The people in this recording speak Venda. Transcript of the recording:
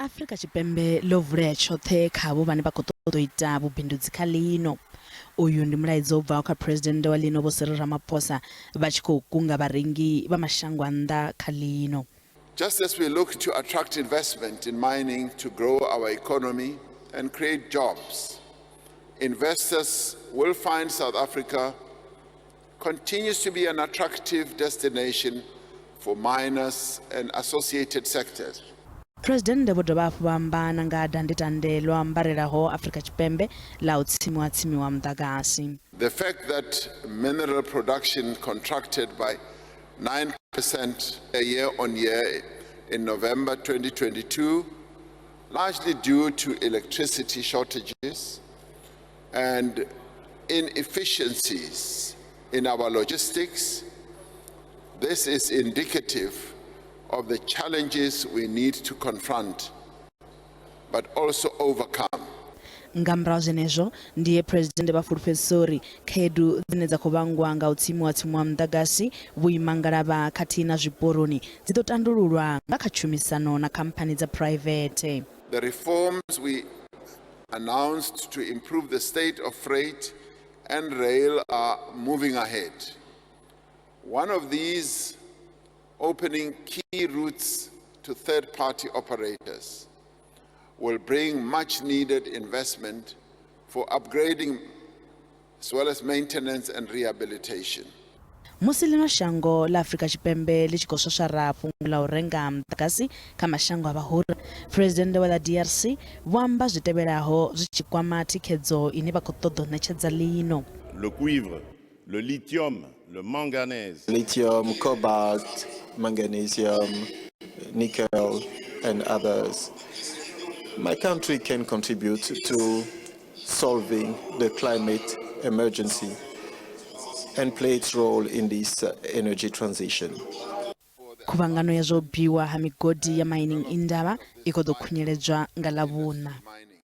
Afrika Tshipembe lo vulea tshoṱhe khavho vhane vha khou ṱoḓa u ita vhubindudzi kha lino. Uyu ndi mulaedza u bvaho kha presidennde wa lino Vho-Cyril Ramaphosa vha tshi khou kunga vharengi vha mashango a nnḓa kha lino. Just as we look to attract investment in mining to grow our economy and create jobs, investors will find South Africa continues to be an attractive destination for miners and associated sectors. Presidende vho dovha hafhu vha amba na nga dandetande ḽo ambarelaho Afrika Tshipembe ḽa u tsimiwa mudagasi. The fact that mineral production contracted by 9% year on year in November 2022, largely due to electricity shortages and inefficiencies in our logistics, this is indicative of the challenges we need to confront, but also overcome. Nga murahu zwenezwo ndiye presidende vha fulufhedzisa uri khaedu dzine dza khou vhangwa nga u tsimiwa mudagasi vhuimangalavha khathihi na zwiporoni dzi ḓo tandululwa nga kha tshumisano na khamphani dza private. The reforms we announced to improve the state of freight and rail are moving ahead. One of these, opening key routes to third-party operators, will bring much-needed investment for upgrading as well as maintenance and rehabilitation. Musi lino Shango la Afrika Tshipembe li tshi khou swaswara fhungo ḽa u renga mudagasi kha mashango a vhahura, presidende wa DRC vho amba zwi tevhelaho zwi tshi kwama thikhedzo ine vha khou ṱoḓa u ṋetshedza lino. Le cuivre, le lithium, le manganèse. Lithium, cobalt, magnesium, nickel, and others. My country can contribute to solving the climate emergency and play its role in this energy transition. Khuvhangano ya zwo biwa ha migodi ya Mining Indaba i khou ḓo khunyeledzwa nga ḽavhuṋa.